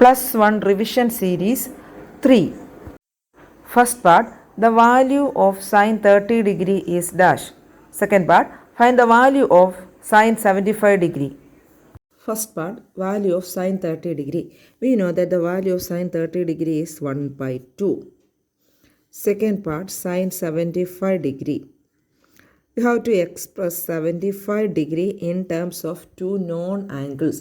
plus 1 revision series 3. First part, the value of sin 30 degree is dash. Second part, find the value of sin 75 degree. First part, value of sin 30 degree. We know that the value of sin 30 degree is 1 by 2. Second part, sin 75 degree. You have to express 75 degree in terms of two known angles.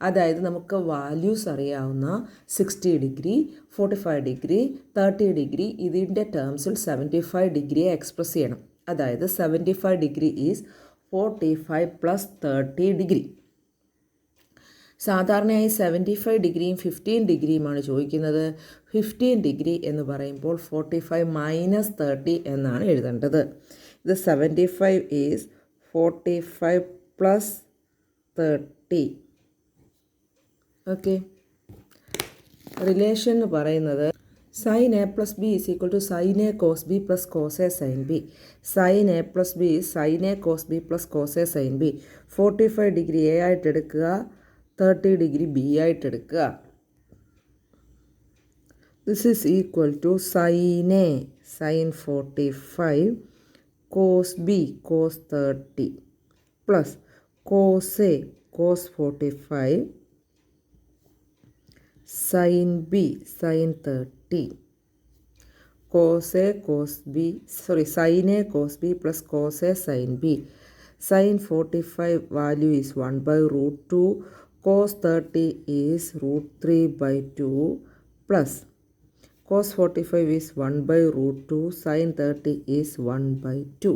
അതായത് നമുക്ക് values അറിയാവുന്ന 60 degree 45 degree 30 degree ഇതിൻ്റെ ടേംസിൽ 75 ഡിഗ്രിയെ express ചെയ്യണം. അതായത് 75 degree is 45 plus 30 degree. സാധാരണയായി 75 ഡിഗ്രിയും 15 ഡിഗ്രിയുമാണ് ചോദിക്കുന്നത്. 15 degree എന്ന് പറയുമ്പോൾ 45 മൈനസ് 30 എന്നാണ് എഴുതേണ്ടത്. The 75 is 45 plus 30. Okay. Relation എന്ന് പറയുന്നത് sin a plus b is equal to sin a cos b plus cos a sin b. sin a plus b is sin a cos b plus cos a sin b. 45 degree a ആയിട്ട് എടുക്കുക, 30 degree b ആയിട്ട് എടുക്കുക. This is equal to sin a sin 45 cos b cos 30 plus cos a cos 45 sin b sin 30 sin a cos b plus cos a sin b. Sin 45 value is 1 by root 2, cos 30 is root 3 by 2 plus cos 45 is 1 by root 2, sin 30 is 1 by 2.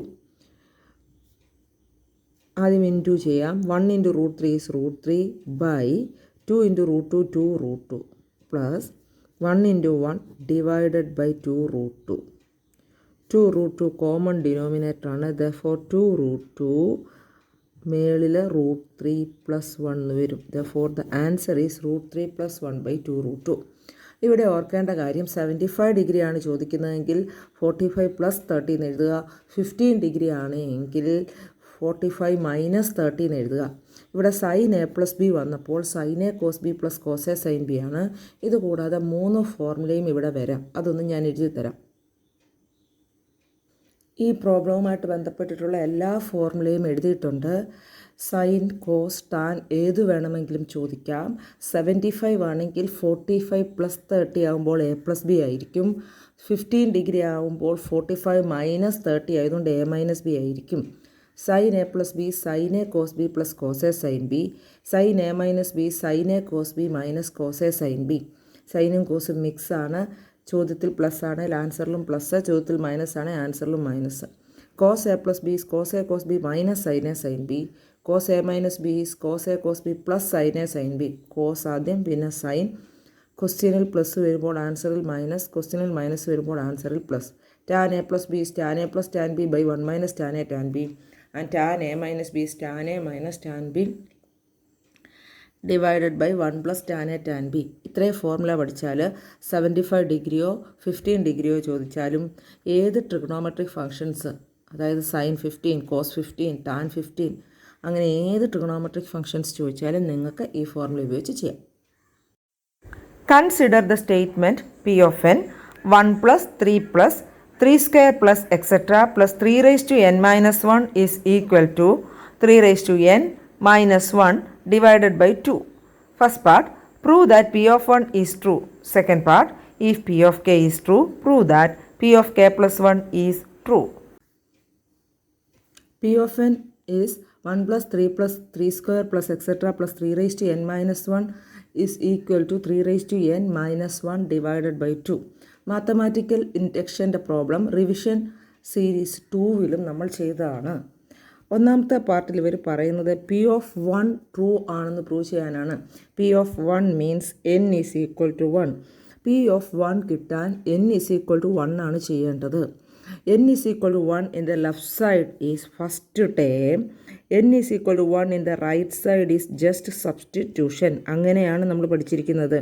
ആദ്യം into ചെയ്യാം. 1 into root 3 is root 3 by 2 into root 2, 2 root 2 plus 1 into 1 divided by 2 root 2. 2 root 2 common denominator ആണ്. therefore 2 root 2 മേളിൽ root 3 plus 1 വരും. therefore the answer is root 3 plus 1 by 2 root 2. ഇവിടെ ഓർക്കേണ്ട കാര്യം 75 ഡിഗ്രിയാണ് ചോദിക്കുന്നതെങ്കിൽ 45 plus 30 എന്ന് എഴുതുക. 15 ഡിഗ്രി ആണ് എങ്കിൽ 45 മൈനസ് 30 എന്ന് എഴുതുക. ഇവിടെ സൈൻ എ പ്ലസ് ബി വന്നപ്പോൾ sine A cos B plus cos A sine B ആണ്. ഇതുകൂടാതെ 3 ഫോർമുലയും ഇവിടെ വരാം. അതൊന്നും ഞാൻ എഴുതി തരാം. ഈ പ്രോബ്ലവുമായിട്ട് ബന്ധപ്പെട്ടിട്ടുള്ള എല്ലാ ഫോർമുലയും എഴുതിയിട്ടുണ്ട്. സൈൻ കോസ് ടാൻ ഏത് വേണമെങ്കിലും ചോദിക്കാം. 75 ആണെങ്കിൽ 45 പ്ലസ് 30 ആകുമ്പോൾ എ പ്ലസ് ബി ആയിരിക്കും. 15 ഡിഗ്രി ആകുമ്പോൾ 45 മൈനസ് 30 ആയതുകൊണ്ട് എ മൈനസ് ബി ആയിരിക്കും. Sine A plus B sine A cos B plus cos A sine B. Sine A minus B sine A cos B minus cos A sine B. സൈനും കോസും mix ആണ്. ചോദ്യത്തിൽ plus ആണ്, ആൻസറിലും plus. ചോദ്യത്തിൽ minus ആണ്, ആൻസറിലും minus. Cos A plus B cos A cos B minus sine A sine B. Cos A minus B cos A cos B plus sine A sine B. Cos ആദ്യം പിന്നെ sign. ക്വസ്റ്റ്യനിൽ plus വരുമ്പോൾ ആൻസറിൽ minus, ക്വസ്റ്റ്യനിൽ minus വരുമ്പോൾ ആൻസറിൽ plus. Tan A plus B tan A plus tan B by 1 minus tan A tan B. And tan A minus B tan A minus tan B divided by 1 plus tan A tan B. ഇത്രയും formula പഠിച്ചാൽ 75 ഡിഗ്രിയോ 15 ഡിഗ്രിയോ ചോദിച്ചാലും ഏത് trigonometric functions, അതായത് sine 15 cos 15 tan 15 അങ്ങനെ ഏത് trigonometric functions ചോദിച്ചാലും നിങ്ങൾക്ക് ഈ ഫോർമുല ഉപയോഗിച്ച് ചെയ്യാം. Consider the statement P of N 1 plus 3 plus 3 square plus etcetera plus 3 raise to n minus 1 is equal to 3 raise to n minus 1 divided by 2. First part, prove that p of 1 is true. Second part, if p of k is true, prove that p of k plus 1 is true. p of n is 1 plus 3 plus 3 square plus etc. plus 3 raised to n minus 1 is equal to 3 raised to n minus 1 divided by 2. Mathematical induction problem revision series 2-വിലും നമ്മൾ ചെയ്തതാണ്. ഒന്നാമത്തെ പാർട്ടിൽ ഇവർ പറയുന്നത് P of 1 true ആണെന്ന് prove ചെയ്യാനാണ്. P of 1 means n is equal to 1. P of 1 കിട്ടാൻ n ഈസ് ഈക്വൽ ടു 1 ആണ് ചെയ്യേണ്ടത്. n is equal to 1 in the left side is first term. n is equal to 1 in the right side is just substitution. അങ്ങനെയാണ് നമ്മൾ പഠിച്ചിരിക്കുന്നത്.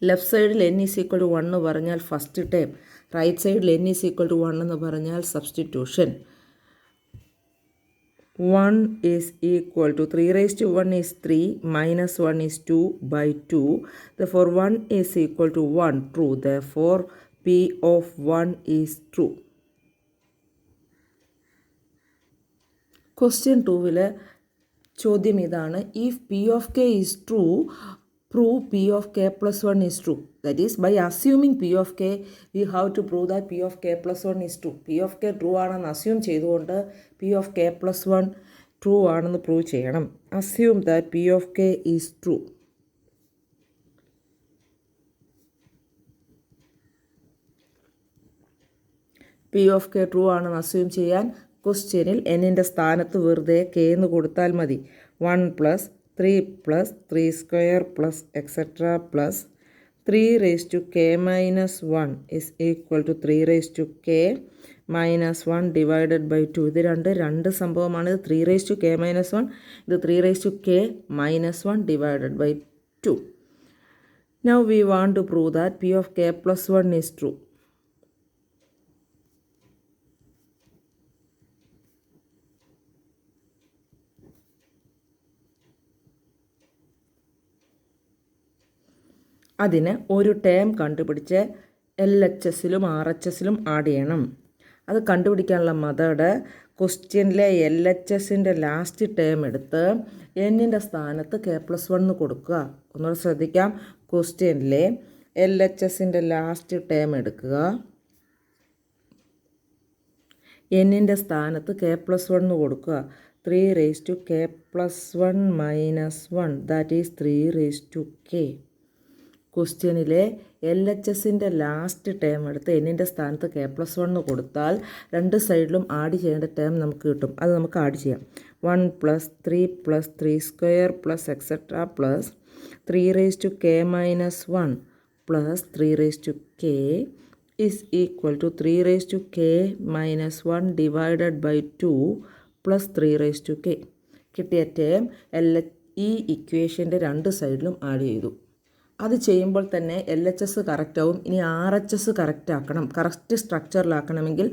Left സൈഡിൽ n is equal to 1 എന്ന് പറഞ്ഞാൽ first term, right സൈഡിൽ n is equal to 1 എന്ന് പറഞ്ഞാൽ substitution. 1 is equal to 3 raised to 1 is 3 minus 1 is 2 by 2. Therefore 1 is equal to 1, true. Therefore P of 1 is true. Question 2-ൽ ചോദ്യം ഇതാണ്, if P of K is true, prove P of K plus 1 is true. That is, by assuming P of K, we have to prove that P of K plus 1 is true. P of K true ആണെന്ന് assume ചെയ്തുകൊണ്ട് P of K plus 1 true ആണെന്ന് prove ചെയ്യണം. Assume that P of K is true. P of K true ആണെന്ന് assume ചെയ്യാൻ ക്വസ്റ്റ്യനിൽ എന്നിൻ്റെ സ്ഥാനത്ത് വെറുതെ K എന്ന് കൊടുത്താൽ മതി. 1 plus 3 plus 3 square plus etcetera plus 3 raised to K minus 1 is equal to 3 raised to K minus 1 divided by 2. ഇത് രണ്ട് സംഭവമാണ്. ഇത് 3 raised to K minus 1, ഇത് 3 raised to K minus 1 divided by 2. Now we want to prove that P of K plus 1 is true. അതിന് ഒരു term കണ്ടുപിടിച്ച് LHSലും RHSലും add ചെയ്യണം. അത് കണ്ടുപിടിക്കാനുള്ള മെത്തേഡ്, ക്വസ്റ്റ്യനിലെ LHSൻ്റെ ലാസ്റ്റ് ടേം എടുത്ത് എന്നിൻ്റെ സ്ഥാനത്ത് K+1 എന്ന് കൊടുക്കുക. ഒന്നുകൂടെ ശ്രദ്ധിക്കാം. ക്വസ്റ്റ്യനിലെ LHSൻ്റെ ലാസ്റ്റ് ടേം എടുക്കുക, എന്നിൻ്റെ സ്ഥാനത്ത് K+1 എന്ന് കൊടുക്കുക. 3 raised to K+1 minus 1, that is 3 raised to K. ക്വസ്റ്റ്യനിലെ LHSൻ്റെ ലാസ്റ്റ് ടേം എടുത്ത് എന്നിൻ്റെ സ്ഥാനത്ത് K+1 എന്ന് കൊടുത്താൽ രണ്ട് സൈഡിലും ആഡ് ചെയ്യേണ്ട ടേം നമുക്ക് കിട്ടും. അത് നമുക്ക് ആഡ് ചെയ്യാം. 1 plus 3 plus 3 square plus etcetera plus 3 raised to K minus 1 plus 3 raised to K is equal to 3 raised to K minus 1 divided by 2 plus 3 raised to K. കിട്ടിയ ടേം ഈ ഇക്വേഷൻ്റെ രണ്ട് സൈഡിലും ആഡ് ചെയ്തു. അത് ചെയ്യുമ്പോൾ തന്നെ LHS കറക്റ്റാവും. ഇനി RHS കറക്റ്റ് ആക്കണം. കറക്റ്റ് സ്ട്രക്ചറിലാക്കണമെങ്കിൽ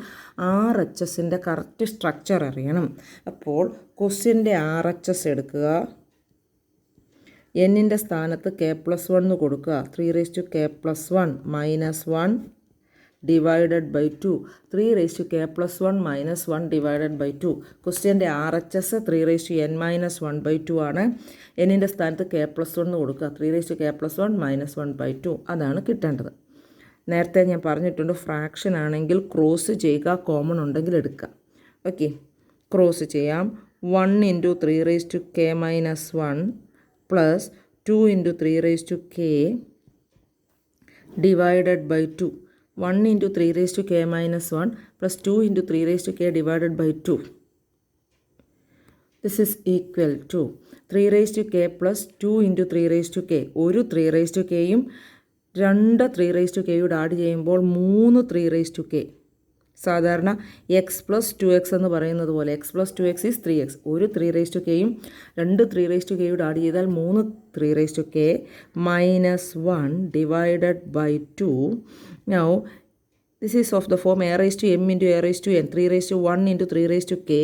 RHSൻ്റെ കറക്റ്റ് സ്ട്രക്ചർ അറിയണം. അപ്പോൾ ക്വസ്റ്റ്യൻ്റെ RHS എടുക്കുക, എന്നിൻ്റെ സ്ഥാനത്ത് K+1 എന്ന് കൊടുക്കുക. 3 raised to K+1 minus 1 divided by 2. 3 raised to K+1 minus 1 divided by 2. ക്വസ്റ്റ്യൻ്റെ RHS 3 raised to n minus 1 by 2 ആണ്. എന്നിൻ്റെ സ്ഥാനത്ത് K+1 എന്ന് കൊടുക്കുക. 3 raised to K+1 minus 1 by 2 അതാണ് കിട്ടേണ്ടത്. നേരത്തെ ഞാൻ പറഞ്ഞിട്ടുണ്ട്, ഫ്രാക്ഷൻ ആണെങ്കിൽ ക്രോസ് ചെയ്യുക, കോമൺ ഉണ്ടെങ്കിൽ എടുക്കുക. ഓക്കെ, ക്രോസ് ചെയ്യാം. 1 into 3 raised to K minus 1 plus 2 into 3 raised to K divided by 2. 1 into 3 raised to K minus 1 plus 2 into 3 raised to K divided by 2. This is equal to 3 raised to K plus 2 into 3 raised to K. ഒരു 3 raised to Kയും രണ്ട് 3 raised to Kയോട് add ചെയ്യുമ്പോൾ 3 3 raised to K. സാധാരണ x plus 2x എന്ന് പറയുന്നത് പോലെ x plus 2x is 3x. ഒരു 3 raised to Kയും രണ്ട് 3 raised to Kയോട് add ചെയ്താൽ 3 3 raised to K minus 1 divided by 2. Now this is of the form a raised to m into a raised to n. 3 raised to 1 into 3 raised to K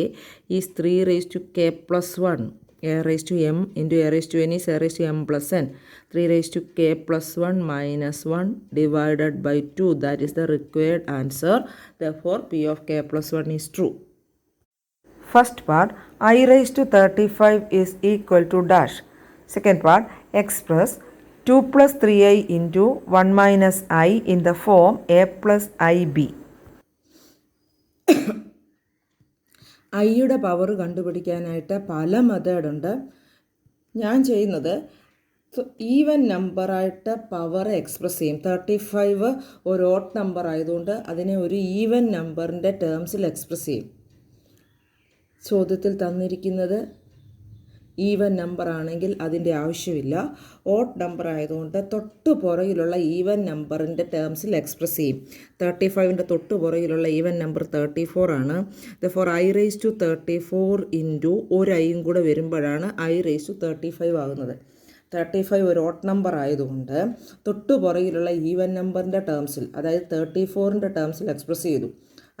is 3 raised to K plus 1. A raised to m into a raised to n is a raised to m plus n. 3 raised to K plus 1 minus 1 divided by 2. That is the required answer. Therefore, P of K plus 1 is true. First part, I raised to 35 is equal to dash. Second part, express 2 plus 3i into 1 minus I in the form a plus ib. ഐയുടെ power കണ്ടുപിടിക്കാനായിട്ട് പല മെത്തേഡുണ്ട്. ഞാൻ ചെയ്യുന്നത് even നമ്പറായിട്ട് power express ചെയ്യും. 35 ഒരു odd number ആയതുകൊണ്ട് അതിനെ ഒരു ഈവൻ നമ്പറിൻ്റെ ടേംസിൽ എക്സ്പ്രസ് ചെയ്യും. ചോദ്യത്തിൽ തന്നിരിക്കുന്നത് ഈവൻ നമ്പർ ആണെങ്കിൽ അതിൻ്റെ ആവശ്യമില്ല. ഓഡ് നമ്പർ ആയതുകൊണ്ട് തൊട്ട് പുറകിലുള്ള ഈവൻ നമ്പറിൻ്റെ ടേംസിൽ എക്സ്പ്രസ് ചെയ്യും. 35ൻ്റെ തൊട്ട് പുറകിലുള്ള ഈവൻ നമ്പർ 34 ആണ്. Therefore I raised to 34 into ഒരു ഐയും കൂടെ വരുമ്പോഴാണ് I raised to 35 ആകുന്നത്. 35 ഒരു ഓഡ് നമ്പർ ആയതുകൊണ്ട് തൊട്ട് പുറകിലുള്ള ഈവൻ നമ്പറിൻ്റെ ടേംസിൽ, അതായത് 34ൻ്റെ ടേംസിൽ എക്സ്പ്രസ് ചെയ്തു.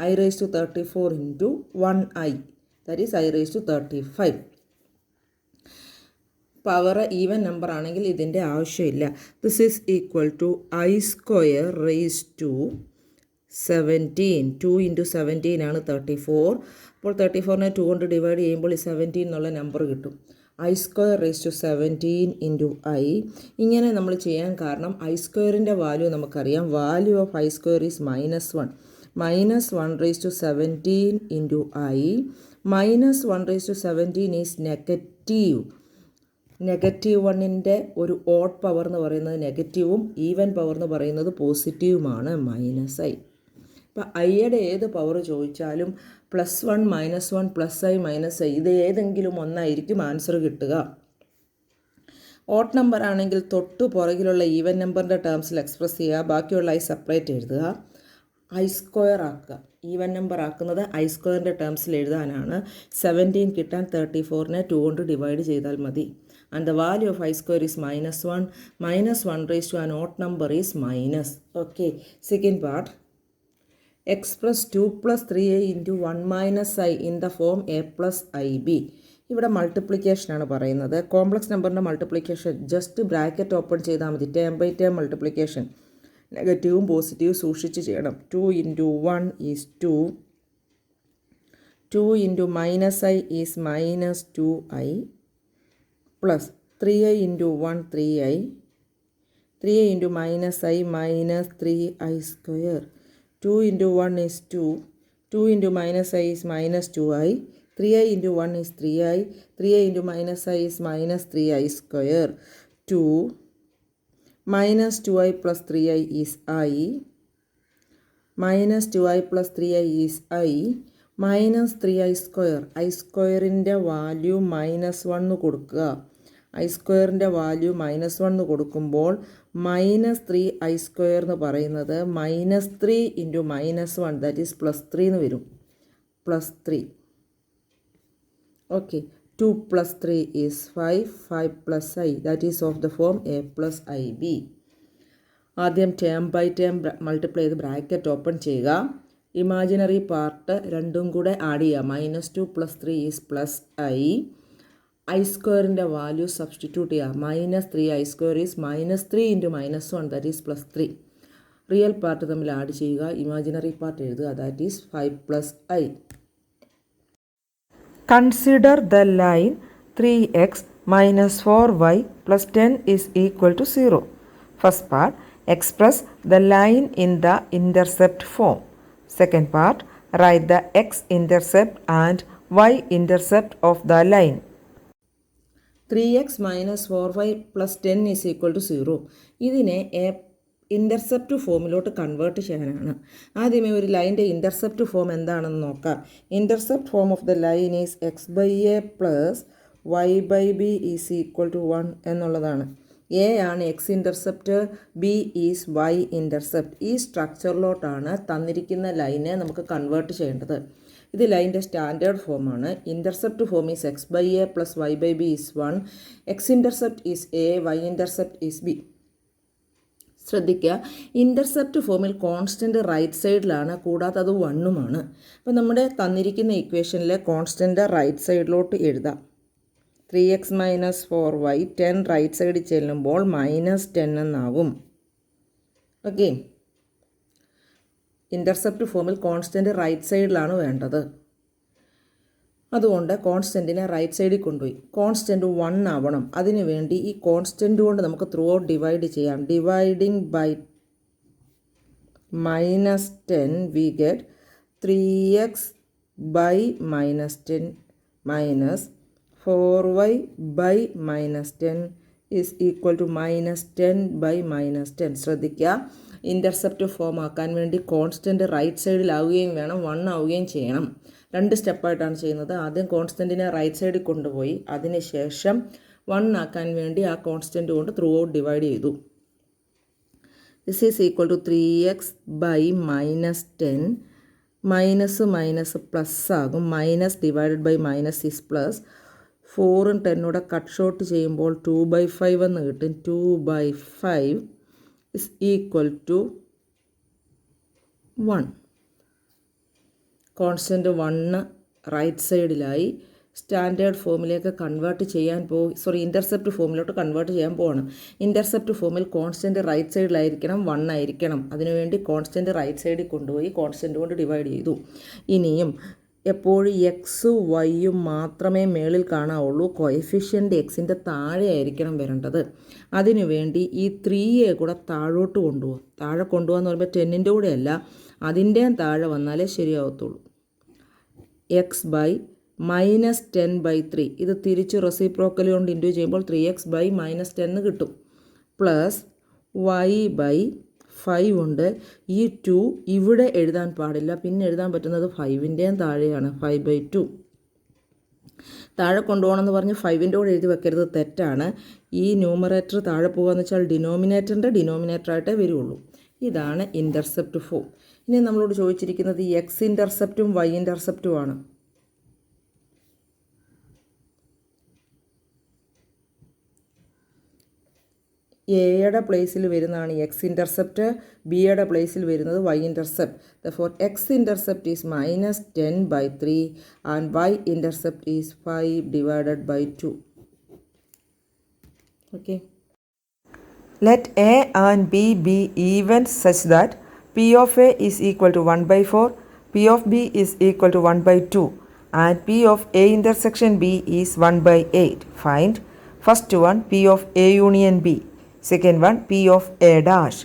I raised to 34 into 1i, that is I⁻35. Power even number ആണെങ്കിൽ ഇതിൻ്റെ ആവശ്യമില്ല. This is equal to I² 17. 2 × 17 ആണ് 34. അപ്പോൾ 34നെ 2 കൊണ്ട് ഡിവൈഡ് ചെയ്യുമ്പോൾ ഈ 17 എന്നുള്ള നമ്പർ കിട്ടും. I² 17 × I. ഇങ്ങനെ നമ്മൾ ചെയ്യാൻ കാരണം I²ൻ്റെ വാല്യൂ നമുക്കറിയാം. Value of I² is -1. -1⁻17 × I. -1⁻17 is negative. -1ൻ്റെ ഒരു ഓഡ് പവർ എന്ന് പറയുന്നത് നെഗറ്റീവും ഈവൻ പവർ എന്ന് പറയുന്നത് പോസിറ്റീവുമാണ് -I. അപ്പോൾ ഐയുടെ ഏത് പവർ ചോദിച്ചാലും +1 -1 +I -I ഇത് ഏതെങ്കിലും ഒന്നായിരിക്കും ആൻസർ കിട്ടുക. ഓഡ് നമ്പർ ആണെങ്കിൽ തൊട്ട് പുറകിലുള്ള ഈവൻ നമ്പറിൻ്റെ ടേംസിൽ എക്സ്പ്രസ് ചെയ്യുക, ബാക്കിയുള്ള I സെപ്പറേറ്റ് എഴുതുക. I² ആക്കുക. ഈവൻ നമ്പർ ആക്കുന്നത് I²ൻ്റെ ടേംസിൽ എഴുതാനാണ്. 17 കിട്ടാൻ 34നെ 2 കൊണ്ട് ഡിവൈഡ് ചെയ്താൽ മതി. And the value of I² is -1. -1 raised to an odd number is minus. Okay. Second part. Express 2 + 3i × 1 - I in the form a + ib. ഇവിടെ മൾട്ടിപ്ലിക്കേഷൻ ആണ് പറയുന്നത്. കോംപ്ലക്സ് നമ്പറിൻ്റെ മൾട്ടിപ്ലിക്കേഷൻ ജസ്റ്റ് ബ്രാക്കറ്റ് ഓപ്പൺ ചെയ്താൽ മതി. Term by term multiplication. നെഗറ്റീവും പോസിറ്റീവും സൂക്ഷിച്ച് ചെയ്യണം. 2 × 1 is 2. 2 × -I is -2i. plus 3i × 1 3i. 3i × -I -3i². 2 × 1 is 2. 2 × -I is -2i. 3i × 1 is 3i. 3i × -I is -3i². 2 -2i + 3i is I. -2i + 3i is I. -3i². I²ൻ്റെ value -1 കൊടുക്കുക. I²ൻ്റെ value -1 കൊടുക്കുമ്പോൾ -3i² എന്ന് പറയുന്നത് -3 × -1 that is +3 എന്ന് വരും. +3. Okay. 2 + 3 is 5. 5 + I that is of the form a + ib. ആദ്യം term by term multiply ചെയ്ത് bracket open ചെയ്യുക. ഇമാജിനറി പാർട്ട് രണ്ടും കൂടെ ആഡ് ചെയ്യുക. -2 + 3 is +I. I²ൻ്റെ വാല്യൂ സബ്സ്റ്റിറ്റ്യൂട്ട് ചെയ്യുക. -3i² is -3 × -1 that is +3. Real part തമ്മിൽ ആഡ് ചെയ്യുക. ഇമാജിനറി പാർട്ട് എഴുതുക. That is 5 + I. Consider the line 3x - 4y + 10 is equal to 0. First part, express the line in the intercept form. Second part, write the x-intercept and y-intercept of the line. 3x - 4y + 10 is equal to 0. ഇതിനെ intercept ഫോമിലോട്ട് convert ചെയ്യാനാണ്. ആദ്യമേ ഒരു ലൈൻ്റെ intercept form എന്താണെന്ന് നോക്കാം. Intercept form of the line is x/a + y/b is equal to 1 എന്നുള്ളതാണ്. A ആണ് X intercept, B is Y intercept. ഈ സ്ട്രക്ചറിലോട്ടാണ് തന്നിരിക്കുന്ന ലൈനെ നമുക്ക് കൺവേർട്ട് ചെയ്യേണ്ടത്. ഇത് ലൈൻ്റെ സ്റ്റാൻഡേർഡ് ഫോമാണ്. Intercept form is x/a + y/b is 1. X intercept is A, Y intercept is B. ശ്രദ്ധിക്കുക, ഇൻ്റർസെപ്റ്റ് ഫോമിൽ കോൺസ്റ്റൻറ്റ് റൈറ്റ് സൈഡിലാണ്, കൂടാതെ അത് 1ഉമാണ്. അപ്പോൾ നമ്മുടെ തന്നിരിക്കുന്ന ഇക്വേഷനിലെ കോൺസ്റ്റൻറ്റ് റൈറ്റ് സൈഡിലോട്ട് എഴുതാം. 3x - 4y 10 റൈറ്റ് സൈഡിൽ ചെല്ലുമ്പോൾ -10 എന്നാവും. ഓക്കെ. ഇൻ്റർസെപ്റ്റ് ഫോമിൽ കോൺസ്റ്റൻറ്റ് റൈറ്റ് സൈഡിലാണ് വേണ്ടത്. അതുകൊണ്ട് കോൺസ്റ്റൻറ്റിനെ റൈറ്റ് സൈഡിൽ കൊണ്ടുപോയി. കോൺസ്റ്റൻറ്റ് 1 ആവണം. അതിനു വേണ്ടി ഈ കോൺസ്റ്റൻറ്റ് കൊണ്ട് നമുക്ക് ത്രൂ ഔട്ട് ഡിവൈഡ് ചെയ്യാം. Dividing by -10 we get 3x / -10 minus 4y / -10 is equal to -10 / -10. ശ്രദ്ധിക്കുക, ഇൻ്റർസെപ്റ്റ് ഫോം ആക്കാൻ വേണ്ടി കോൺസ്റ്റൻറ്റ് റൈറ്റ് സൈഡിലാവുകയും വേണം, 1 ആവുകയും ചെയ്യണം. 2 സ്റ്റെപ്പായിട്ടാണ് ചെയ്യുന്നത്. ആദ്യം കോൺസ്റ്റൻറ്റിനെ റൈറ്റ് സൈഡിൽ കൊണ്ടുപോയി, അതിനുശേഷം 1 ആക്കാൻ വേണ്ടി ആ കോൺസ്റ്റൻറ്റ് കൊണ്ട് ത്രൂ ഔട്ട് ഡിവൈഡ് ചെയ്തു. This is equal to 3x / -10. Minus minus plus ആകും. Minus divided by minus is plus. 4ഉം 10 കട്ട് ഷോർട്ട് ചെയ്യുമ്പോൾ 2/5 എന്ന് കിട്ടും. 2/5 is equal to 1. Constant 1 right സൈഡിലായി. സ്റ്റാൻഡേർഡ് ഫോമിലേക്ക് കൺവേർട്ട് ചെയ്യാൻ ഇൻ്റർസെപ്റ്റ് ഫോമിലോട്ട് കൺവേർട്ട് ചെയ്യാൻ പോകണം. ഇൻ്റർസെപ്റ്റ് ഫോമിൽ കോൺസ്റ്റൻറ്റ് റൈറ്റ് സൈഡിലായിരിക്കണം, 1 ആയിരിക്കണം. അതിനുവേണ്ടി കോൺസ്റ്റൻറ്റ് റൈറ്റ് സൈഡിൽ കൊണ്ടുപോയി കോൺസ്റ്റൻറ്റ് കൊണ്ട് ഡിവൈഡ് ചെയ്തു. ഇനിയും എപ്പോഴും എക്സും വൈയും മാത്രമേ മേളിൽ കാണാവുള്ളൂ. കോഎഫിഷ്യൻ്റ് എക്സിൻ്റെ താഴെ ആയിരിക്കണം വരേണ്ടത്. അതിനുവേണ്ടി ഈ 3യെ കൂടെ താഴോട്ട് കൊണ്ടുപോകും. താഴെ കൊണ്ടുപോകാന്ന് പറയുമ്പോൾ 10ൻ്റെ കൂടെ അല്ല, അതിൻ്റെയും താഴെ വന്നാലേ ശരിയാവത്തുള്ളൂ. x/-10/3 ഇത് തിരിച്ച് റെസിപ്രോക്കലി കൊണ്ട് ഇൻറ്റു ചെയ്യുമ്പോൾ 3x/-10 കിട്ടും. പ്ലസ് y/5 ഉണ്ട്. ഈ 2 ഇവിടെ എഴുതാൻ പാടില്ല, പിന്നെ എഴുതാൻ പറ്റുന്നത് 5ൻ്റെയും താഴെയാണ്, 5/2. താഴെ കൊണ്ടുപോകണമെന്ന് പറഞ്ഞ് 5ൻ്റെ കൂടെ എഴുതി വെക്കരുത്, തെറ്റാണ്. ഈ ന്യൂമറേറ്റർ താഴെ പോകുകയെന്ന് വെച്ചാൽ ഡിനോമിനേറ്ററിൻ്റെ ഡിനോമിനേറ്ററായിട്ടേ വരുള്ളൂ. ഇതാണ് ഇൻ്റർസെപ്റ്റ് ഫോം. ഇനി നമ്മളോട് ചോദിച്ചിരിക്കുന്നത് എക്സ് ഇൻ്റർസെപ്റ്റും വൈ ഇൻ്റർസെപ്റ്റുമാണ്. എയുടെ പ്ലേസിൽ വരുന്നതാണ് എക്സ് ഇൻ്റർസെപ്റ്റ്, ബിയുടെ പ്ലേസിൽ വരുന്നത് Y intercept. Therefore X intercept is -10/3 and Y intercept is 5/2. Okay. Let A and B be even such that P of A is equal to 1/4, P of B is equal to 1/2 and P of A intersection B is 1/8. Find first one P of A union B, second one P of A dash,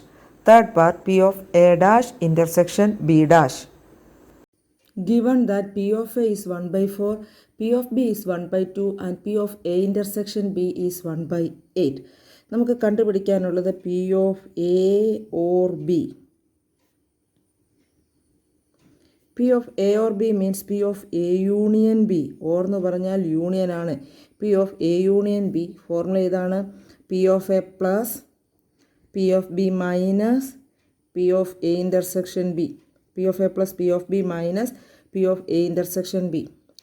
third part P of A dash intersection B dash. Given that P of A is 1/4, P of B is 1/2 and P of A intersection B is 1/8. നമുക്ക് കണ്ടുപിടിക്കാനുള്ളത് P of A or B. P of A or B means P of A union B. Or എന്ന് പറഞ്ഞാൽ യൂണിയനാണ്. P of A union B formula ഇതാണ്: P of A plus P of B minus P of A intersection B. P of A plus P of B minus P of A intersection B.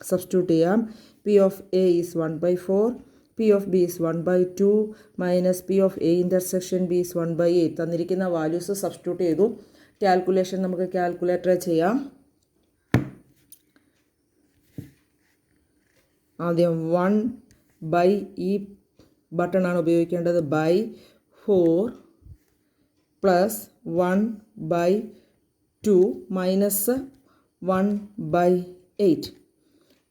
Substitute ചെയ്യാം. P of A is 1/4, P of B is 1/2 minus P of A intersection B is 1/8. തന്നിരിക്കുന്ന values substitute ചെയ്തു. Calculation നമുക്ക് calculator ചെയ്യാം. ആദ്യം 1 ഈ button ആണ് ഉപയോഗിക്കേണ്ടത്, /4 plus 1/2 minus 1/8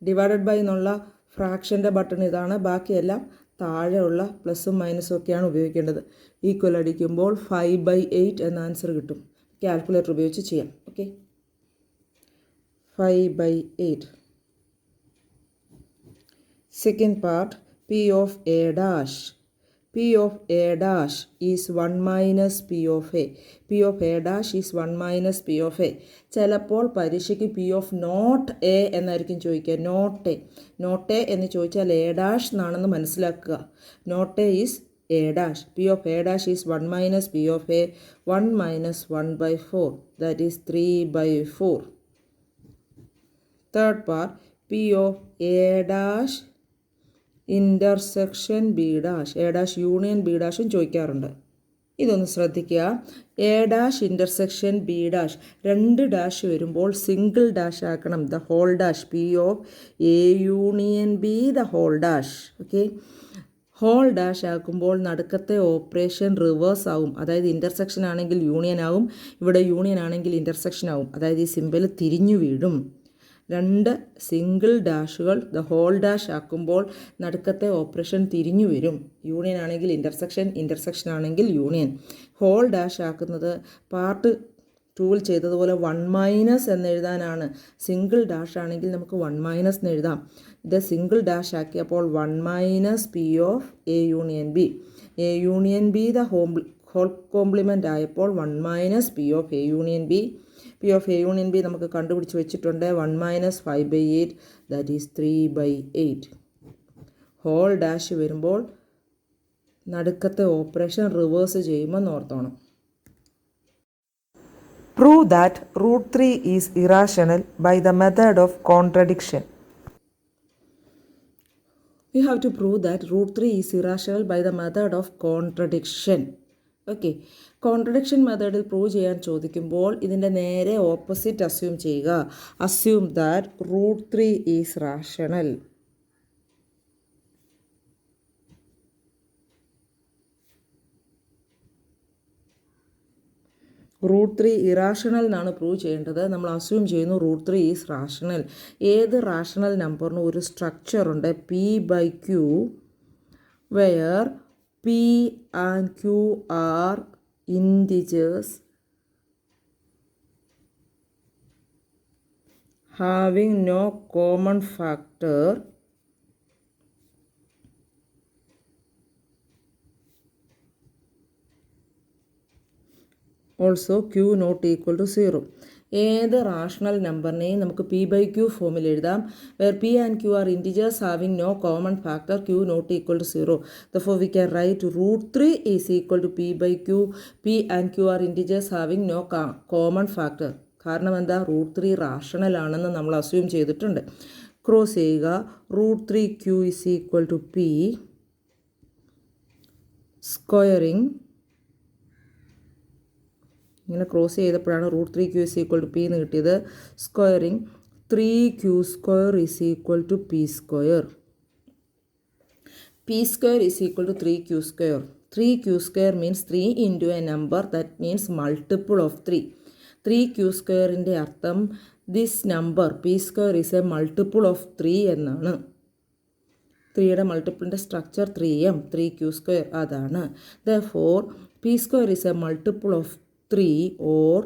divided by എന്നുള്ള ഫ്രാക്ഷൻ്റെ ബട്ടൺ ഇതാണ്. ബാക്കിയെല്ലാം താഴെയുള്ള പ്ലസും മൈനസും ഒക്കെയാണ് ഉപയോഗിക്കേണ്ടത്. ഈക്വൽ അടിക്കുമ്പോൾ 5/8 എന്ന ആൻസർ കിട്ടും. കാൽക്കുലേറ്റർ ഉപയോഗിച്ച് ചെയ്യാം. Okay. 5/8. Second part P of A dash. P of A dash is 1 minus P of A. P of A dash is 1 minus P of A. ചിലപ്പോൾ പരീക്ഷയ്ക്ക് P of not A എന്നായിരിക്കും ചോദിക്കുക. Not A എന്ന് ചോദിച്ചാൽ A dash എന്നാണെന്ന് മനസ്സിലാക്കുക. Not A is A dash. P of A dash is 1 minus P of A. 1 minus 1/4. That is 3/4. Third part P of A dash intersection B dash. A dash union B ഡാഷും ചോദിക്കാറുണ്ട്. ഇതൊന്ന് ശ്രദ്ധിക്കുക. A dash intersection B dash, 2 dash വരുമ്പോൾ single dash ആക്കണം. The whole dash. P of A union B the whole dash. Okay. Whole dash ആക്കുമ്പോൾ നടുക്കത്തെ operation reverse ആവും. അതായത് ഇൻ്റർസെക്ഷൻ ആണെങ്കിൽ യൂണിയൻ ആവും, ഇവിടെ യൂണിയൻ ആണെങ്കിൽ ഇൻ്റർസെക്ഷൻ ആവും. അതായത് ഈ സിമ്പൽ തിരിഞ്ഞു വീഴും. 2 സിംഗിൾ ഡാഷുകൾ ദ ഹോൾ ഡാഷ് ആക്കുമ്പോൾ നടുക്കത്തെ ഓപ്പറേഷൻ തിരിഞ്ഞു വരും. യൂണിയൻ ആണെങ്കിൽ ഇൻ്റർസെക്ഷൻ, ഇൻ്റർസെക്ഷൻ ആണെങ്കിൽ യൂണിയൻ. ഹോൾ ഡാഷ് ആക്കുന്നത് പാർട്ട് 2ൽ ചെയ്തതുപോലെ 1 - എന്ന് എഴുതാനാണ്. സിംഗിൾ ഡാഷ് ആണെങ്കിൽ നമുക്ക് 1 - എന്ന് എഴുതാം. ഇത് single dash ആക്കിയപ്പോൾ 1 - P of A union B. A union B the whole complement ആയപ്പോൾ 1 - P of A union B. P of A union B നമുക്ക് കണ്ടുപിടിച്ച് വെച്ചിട്ടുണ്ട്. 1 - 5/8 ദാറ്റ് ഈസ് 3/8. ഹോൾ ഡാഷ് വരുമ്പോൾ നടുക്കത്തെ ഓപ്പറേഷൻ റിവേഴ്സ് ചെയ്യുമ്പോൾ ഓർത്തോണം. Prove that √3 is irrational by the method of contradiction. We have to prove that √3 is irrational by the method of contradiction. Okay. Contradiction മെത്തേഡിൽ prove ചെയ്യാൻ ചോദിക്കുമ്പോൾ ഇതിൻ്റെ നേരെ ഓപ്പോസിറ്റ് അസ്യൂം ചെയ്യുക. Assume that √3 is rational. √3 irrational എന്നാണ് prove ചെയ്യേണ്ടത്. നമ്മൾ assume ചെയ്യുന്നു √3 ഈസ് റാഷണൽ. ഏത് റാഷണൽ നമ്പറിനും ഒരു സ്ട്രക്ചറുണ്ട് P/Q, where P and Q are integers having no common factor also Q not equal to 0. ഏത് റാഷണൽ നമ്പറിനെയും നമുക്ക് P/Q ഫോമിൽ എഴുതാം. where P and Q are integers having no common factor, Q not equal to 0. Therefore we can write √3 is equal to P/Q. P and Q are integers having no common factor. കാരണം എന്താ, √3 rational ആണെന്ന് നമ്മൾ assume ചെയ്തിട്ടുണ്ട്. Cross ചെയ്യുക. √3Q is equal to P squaring. ഇങ്ങനെ cross ചെയ്തപ്പോഴാണ് √3Q is equal to P എന്ന് കിട്ടിയത്. Squaring 3Q² is equal to P square. P square is equal to 3Q². 3Q² means 3 into a number that means multiple of 3. 3Q²ൻ്റെ അർത്ഥം this number P² is a multiple of 3 എന്നാണ്. 3യുടെ മൾട്ടിപ്പിളിൻ്റെ structure 3m, 3Q² അതാണ്. Therefore P² is a multiple of 3 or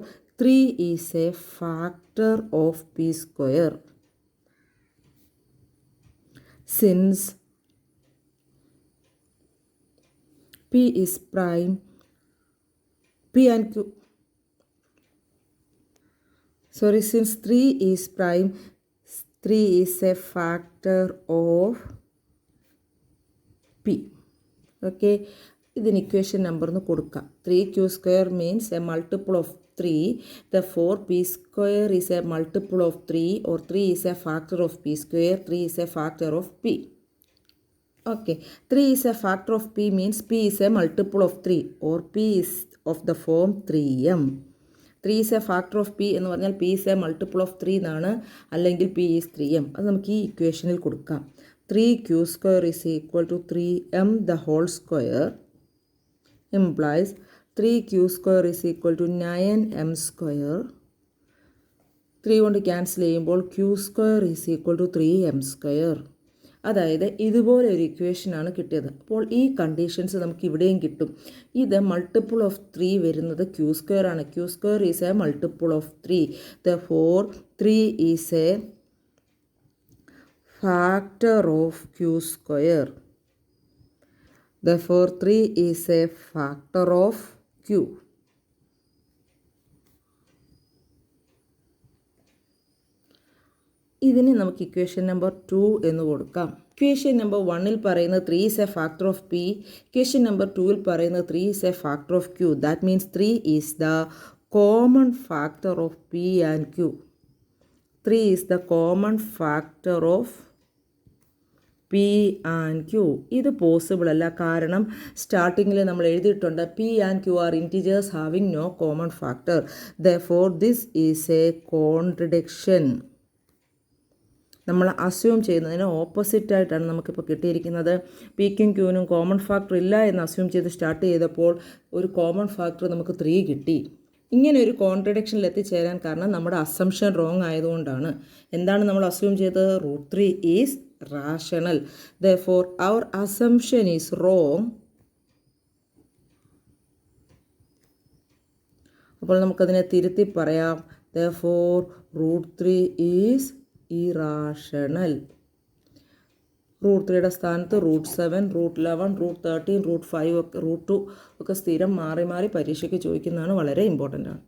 3 is a factor of P². Since P is prime, P and Q, since 3 is prime, 3 is a factor of P. Okay. ഇതിന് equation number എന്ന് കൊടുക്കാം. 3Q² means a multiple of 3. Therefore P² is a multiple of 3 or 3 is a factor of P². 3 is a factor of P. Okay. 3 is a factor of P means P is a multiple of 3 or P is of the form 3m. 3 is a factor of P എന്ന് പറഞ്ഞാൽ P is a multiple of 3 എന്നാണ്, അല്ലെങ്കിൽ P is 3m. അത് നമുക്ക് ഈ ഇക്വേഷനിൽ കൊടുക്കാം. 3Q² is equal to 3m the whole square implies 3Q² is equal to 9m². 3 കൊണ്ട് ക്യാൻസൽ ചെയ്യുമ്പോൾ Q² is equal to 3m². അതായത് ഇതുപോലെ ഒരു ഇക്വേഷനാണ് കിട്ടിയത്. അപ്പോൾ ഈ കണ്ടീഷൻസ് നമുക്ക് ഇവിടെയും കിട്ടും. ഇത് മൾട്ടിപ്പിൾ ഓഫ് 3 വരുന്നത് Q² ആണ്. Q² is a multiple of 3. Therefore 3 is a factor of Q². Therefore 3 is a factor of Q. ഇതിന് നമുക്ക് ഇക്വേഷൻ നമ്പർ 2 എന്ന് കൊടുക്കാം. ഇക്വേഷൻ നമ്പർ 1ൽ പറയുന്നത് 3 is a factor of P. Equation number 2ൽ പറയുന്നത് 3 is a factor of Q. That means 3 is the common factor of P and Q. 3 is the common factor of P and Q. ഇത് possible അല്ല, കാരണം സ്റ്റാർട്ടിങ്ങിൽ നമ്മൾ എഴുതിയിട്ടുണ്ട് P and Q are integers having no common factor. Therefore this is a contradiction. നമ്മൾ assume ചെയ്യുന്നതിന് ഓപ്പോസിറ്റായിട്ടാണ് നമുക്കിപ്പോൾ കിട്ടിയിരിക്കുന്നത്. Pക്കും Qനും കോമൺ ഫാക്ടർ ഇല്ല എന്ന് അസ്യൂം ചെയ്ത് സ്റ്റാർട്ട് ചെയ്തപ്പോൾ ഒരു കോമൺ ഫാക്ടർ നമുക്ക് 3 കിട്ടി. ഇങ്ങനെ ഒരു കോൺട്രഡിക്ഷനിൽ എത്തിച്ചേരാൻ കാരണം നമ്മുടെ അസംഷൻ റോങ് ആയതുകൊണ്ടാണ്. എന്താണ് നമ്മൾ അസ്യൂം ചെയ്തത്? √3 is rational. Therefore our assumption is wrong. അപ്പോൾ നമുക്കതിനെ തിരുത്തി പറയാം. Therefore √3 is irrational. √3യുടെ സ്ഥാനത്ത് √7, √11, √13, √5 ഒക്കെ √2 ഒക്കെ സ്ഥിരം മാറി മാറി പരീക്ഷയ്ക്ക് ചോദിക്കുന്നതാണ്, വളരെ ഇമ്പോർട്ടൻ്റ് ആണ്.